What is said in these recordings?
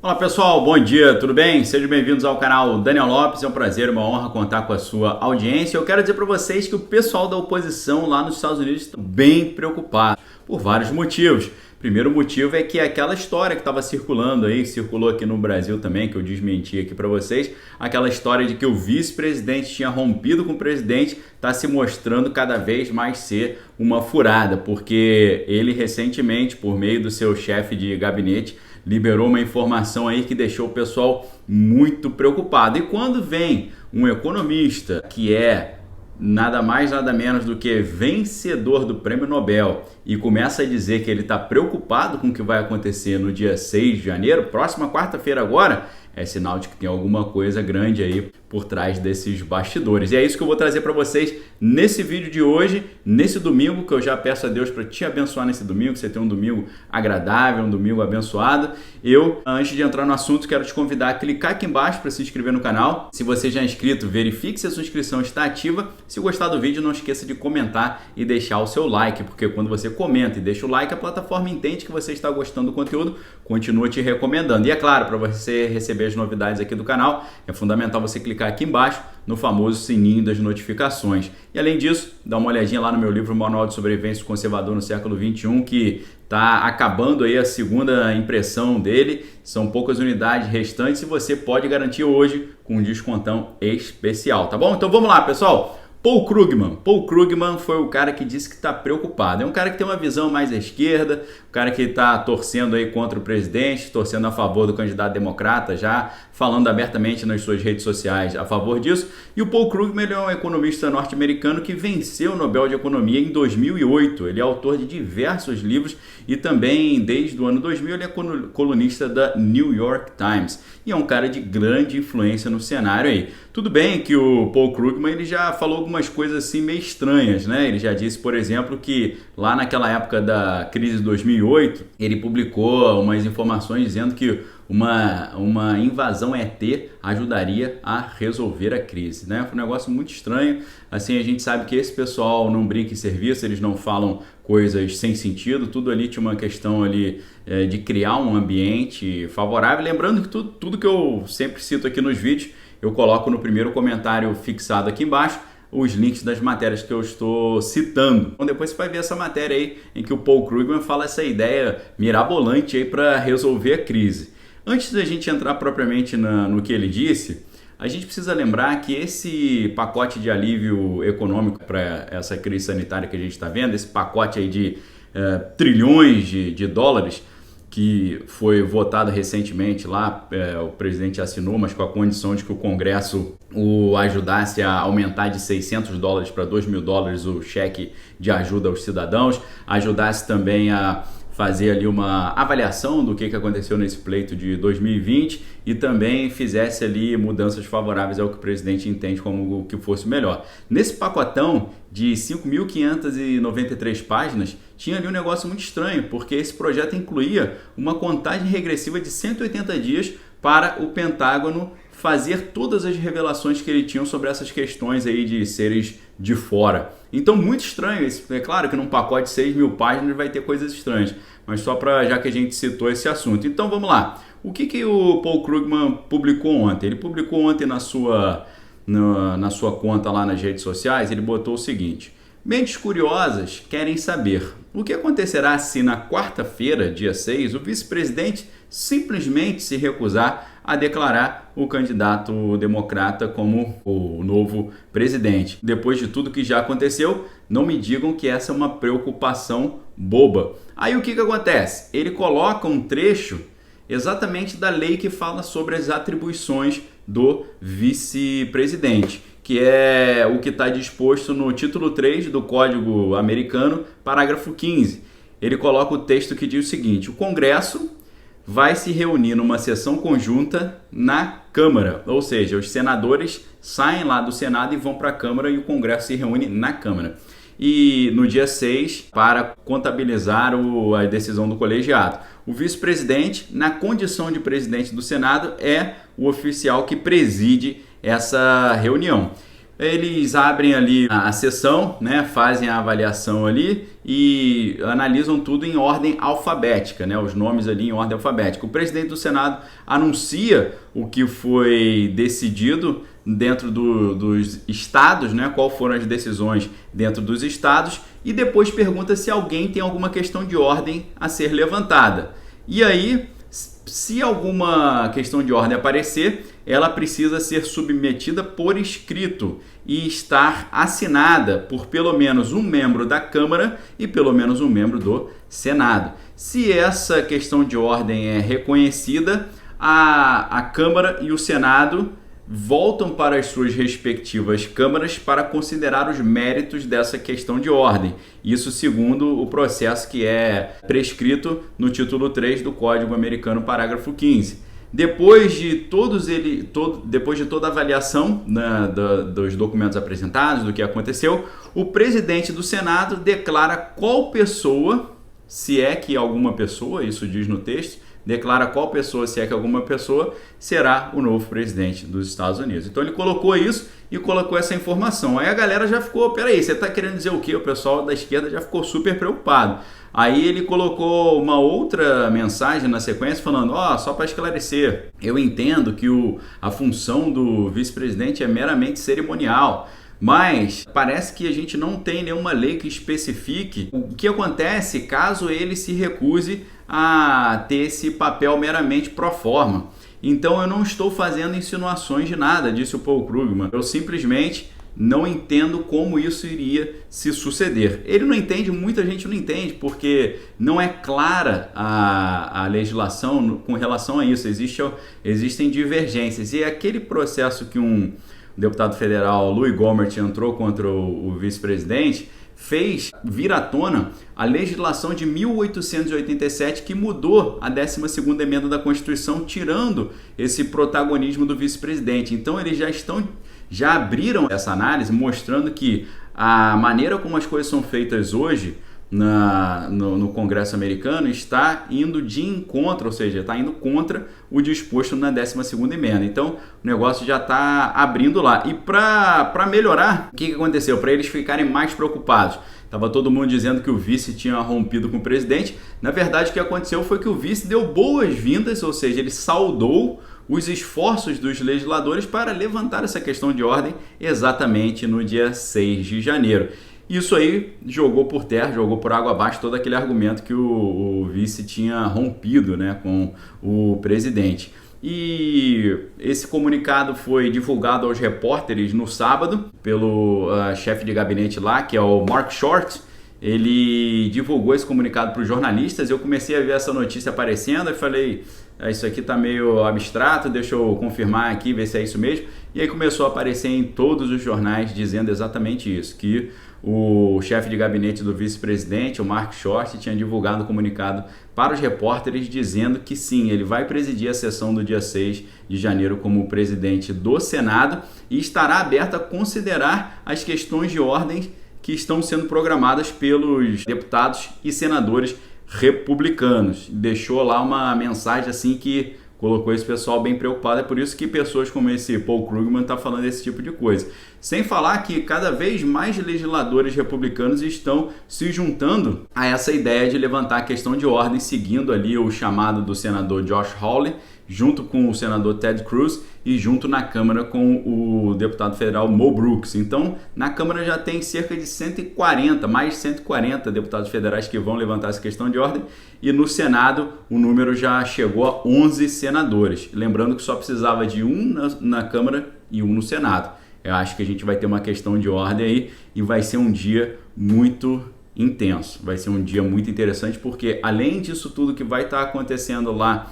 Olá pessoal, bom dia, tudo bem? Sejam bem-vindos ao canal Daniel Lopes, é um prazer, uma honra contar com a sua audiência. Eu quero dizer para vocês que o pessoal da oposição lá nos Estados Unidos está bem preocupado por vários motivos. Primeiro motivo é que aquela história que estava circulando aí, circulou aqui no Brasil também, que eu desmenti aqui para vocês, aquela história de que o vice-presidente tinha rompido com o presidente, está se mostrando cada vez mais ser uma furada, porque ele recentemente, por meio do seu chefe de gabinete, liberou uma informação aí que deixou o pessoal muito preocupado. E quando vem um economista que é nada mais, nada menos do que vencedor do Prêmio Nobel e começa a dizer que ele está preocupado com o que vai acontecer no dia 6 de janeiro, próxima quarta-feira agora, é sinal de que tem alguma coisa grande aí por trás desses bastidores. E é isso que eu vou trazer para vocês nesse vídeo de hoje, nesse domingo, que eu já peço a Deus para te abençoar nesse domingo, que você tenha um domingo agradável, um domingo abençoado. Eu, antes de entrar no assunto, quero te convidar a clicar aqui embaixo para se inscrever no canal. Se você já é inscrito, verifique se a sua inscrição está ativa. Se gostar do vídeo, não esqueça de comentar e deixar o seu like, porque quando você comenta e deixa o like, a plataforma entende que você está gostando do conteúdo, continua te recomendando. E é claro, para você receber as novidades aqui do canal, é fundamental você clicar aqui embaixo no famoso sininho das notificações. E além disso, dá uma olhadinha lá no meu livro Manual de Sobrevivência Conservador no Século XXI, que está acabando aí a segunda impressão dele. São poucas unidades restantes e você pode garantir hoje com um descontão especial, tá bom? Então vamos lá, pessoal! Paul Krugman foi o cara que disse que está preocupado. É um cara que tem uma visão mais à esquerda, um cara que está torcendo aí contra o presidente, torcendo a favor do candidato democrata, já falando abertamente nas suas redes sociais a favor disso. E o Paul Krugman ele é um economista norte-americano que venceu o Nobel de Economia em 2008. Ele é autor de diversos livros e também, desde o ano 2000, ele é colunista da New York Times. E é um cara de grande influência no cenário aí. Tudo bem que o Paul Krugman ele já falou algumas coisas assim meio estranhas, né? Ele já disse, por exemplo, que lá naquela época da crise de 2008, ele publicou umas informações dizendo que uma invasão ET ajudaria a resolver a crise, né? Foi um negócio muito estranho. Assim, a gente sabe que esse pessoal não brinca em serviço, eles não falam coisas sem sentido, tudo ali tinha uma questão ali de criar um ambiente favorável. Lembrando que tudo que eu sempre cito aqui nos vídeos, eu coloco no primeiro comentário fixado aqui embaixo os links das matérias que eu estou citando. Então depois você vai ver essa matéria aí em que o Paul Krugman fala essa ideia mirabolante aí para resolver a crise. Antes da gente entrar propriamente no que ele disse, a gente precisa lembrar que esse pacote de alívio econômico para essa crise sanitária que a gente está vendo, esse pacote aí de trilhões de dólares, que foi votado recentemente lá, o presidente assinou, mas com a condição de que o Congresso o ajudasse a aumentar de $600 para $2.000 o cheque de ajuda aos cidadãos, ajudasse também a fazer ali uma avaliação do que aconteceu nesse pleito de 2020 e também fizesse ali mudanças favoráveis ao que o presidente entende como o que fosse melhor. Nesse pacotão de 5.593 páginas, tinha ali um negócio muito estranho, porque esse projeto incluía uma contagem regressiva de 180 dias para o Pentágono fazer todas as revelações que ele tinha sobre essas questões aí de seres de fora. Então, muito estranho. É claro que num pacote de 6.000 páginas vai ter coisas estranhas, mas só já que a gente citou esse assunto. Então, vamos lá. O que o Paul Krugman publicou ontem? Ele publicou ontem na sua conta lá nas redes sociais, ele botou o seguinte: mentes curiosas querem saber o que acontecerá se na quarta-feira, dia 6, o vice-presidente simplesmente se recusar a declarar o candidato democrata como o novo presidente. Depois de tudo que já aconteceu, não me digam que essa é uma preocupação boba. Aí o que acontece? Ele coloca um trecho exatamente da lei que fala sobre as atribuições do vice-presidente, que é o que está disposto no título 3 do Código Americano, parágrafo 15. Ele coloca o texto que diz o seguinte: o Congresso vai se reunir numa sessão conjunta na Câmara, ou seja, os senadores saem lá do Senado e vão para a Câmara e o Congresso se reúne na Câmara. E no dia 6, para contabilizar a decisão do colegiado. O vice-presidente, na condição de presidente do Senado, é o oficial que preside essa reunião. eles abrem ali a sessão, né, fazem a avaliação ali e analisam tudo em ordem alfabética, né, os nomes ali em ordem alfabética. O presidente do Senado anuncia o que foi decidido dentro dos estados, né, qual foram as decisões dentro dos estados, e depois pergunta se alguém tem alguma questão de ordem a ser levantada. E aí, se alguma questão de ordem aparecer, ela precisa ser submetida por escrito e estar assinada por pelo menos um membro da Câmara e pelo menos um membro do Senado. Se essa questão de ordem é reconhecida, a Câmara e o Senado voltam para as suas respectivas câmaras para considerar os méritos dessa questão de ordem. Isso segundo o processo que é prescrito no título 3 do Código Americano, parágrafo 15. Depois de toda a avaliação, né, dos documentos apresentados, do que aconteceu, o presidente do Senado declara qual pessoa, se é que alguma pessoa, isso diz no texto, declara qual pessoa, se é que alguma pessoa, será o novo presidente dos Estados Unidos. Então ele colocou isso e colocou essa informação. Aí a galera já ficou, peraí, você está querendo dizer o quê? O pessoal da esquerda já ficou super preocupado. Aí ele colocou uma outra mensagem na sequência falando, só para esclarecer, eu entendo que a função do vice-presidente é meramente cerimonial, mas parece que a gente não tem nenhuma lei que especifique o que acontece caso ele se recuse a ter esse papel meramente pro forma. Então eu não estou fazendo insinuações de nada, disse o Paul Krugman. Eu simplesmente não entendo como isso iria se suceder. Ele não entende, muita gente não entende, porque não é clara a legislação com relação a isso. Existem divergências. E aquele processo que um deputado federal, Louis Gohmert, entrou contra o vice-presidente, fez vir à tona a legislação de 1887 que mudou a 12ª emenda da Constituição, tirando esse protagonismo do vice-presidente. Então eles já abriram essa análise mostrando que a maneira como as coisas são feitas hoje no Congresso americano está indo de encontro, ou seja, está indo contra o disposto na 12ª emenda. Então o negócio já está abrindo lá. E para melhorar, o que aconteceu? Para eles ficarem mais preocupados, estava todo mundo dizendo que o vice tinha rompido com o presidente. Na verdade, o que aconteceu foi que o vice deu boas-vindas, ou seja, ele saudou os esforços dos legisladores para levantar essa questão de ordem exatamente no dia 6 de janeiro. Isso aí jogou por terra, jogou por água abaixo todo aquele argumento que o vice tinha rompido, né, com o presidente. E esse comunicado foi divulgado aos repórteres no sábado pelo chefe de gabinete lá, que é o Mark Short. Ele divulgou esse comunicado para os jornalistas. Eu comecei a ver essa notícia aparecendo e falei, isso aqui está meio abstrato, deixa eu confirmar aqui, ver se é isso mesmo. E aí começou a aparecer em todos os jornais dizendo exatamente isso, que o chefe de gabinete do vice-presidente, o Mark Short, tinha divulgado um comunicado para os repórteres dizendo que sim, ele vai presidir a sessão do dia 6 de janeiro como presidente do Senado e estará aberto a considerar as questões de ordem que estão sendo programadas pelos deputados e senadores republicanos. Deixou lá uma mensagem assim que colocou esse pessoal bem preocupado. É por isso que pessoas como esse Paul Krugman estão falando esse tipo de coisa. Sem falar que cada vez mais legisladores republicanos estão se juntando a essa ideia de levantar a questão de ordem, seguindo ali o chamado do senador Josh Hawley, junto com o senador Ted Cruz e junto na Câmara com o deputado federal Mo Brooks. Então, na Câmara já tem cerca de 140, mais de 140 deputados federais que vão levantar essa questão de ordem, e no Senado o número já chegou a 11 senadores. Lembrando que só precisava de um na Câmara e um no Senado. Eu acho que a gente vai ter uma questão de ordem aí e vai ser um dia muito intenso. Vai ser um dia muito interessante porque, além disso tudo que vai estar acontecendo lá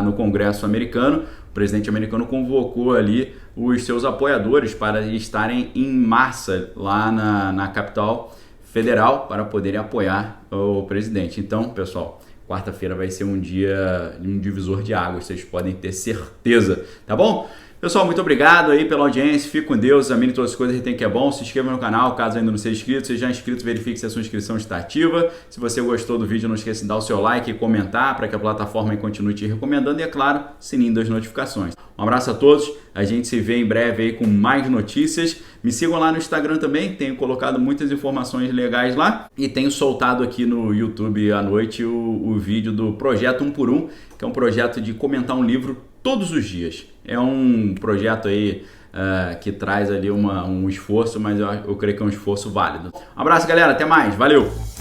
no Congresso americano, o presidente americano convocou ali os seus apoiadores para estarem em massa lá na capital federal para poderem apoiar o presidente. Então, pessoal, quarta-feira vai ser um dia, um divisor de águas, vocês podem ter certeza, tá bom? Pessoal, muito obrigado aí pela audiência, fique com Deus, examine todas as coisas, retém que é bom, se inscreva no canal caso ainda não seja inscrito, se já inscrito, verifique se a sua inscrição está ativa. Se você gostou do vídeo, não esqueça de dar o seu like e comentar para que a plataforma continue te recomendando e, é claro, sininho das notificações. Um abraço a todos, a gente se vê em breve aí com mais notícias. Me sigam lá no Instagram também, tenho colocado muitas informações legais lá e tenho soltado aqui no YouTube à noite o vídeo do Projeto 1 por 1, que é um projeto de comentar um livro todos os dias. É um projeto aí que traz ali um esforço, mas eu creio que é um esforço válido. Um abraço, galera, até mais, valeu!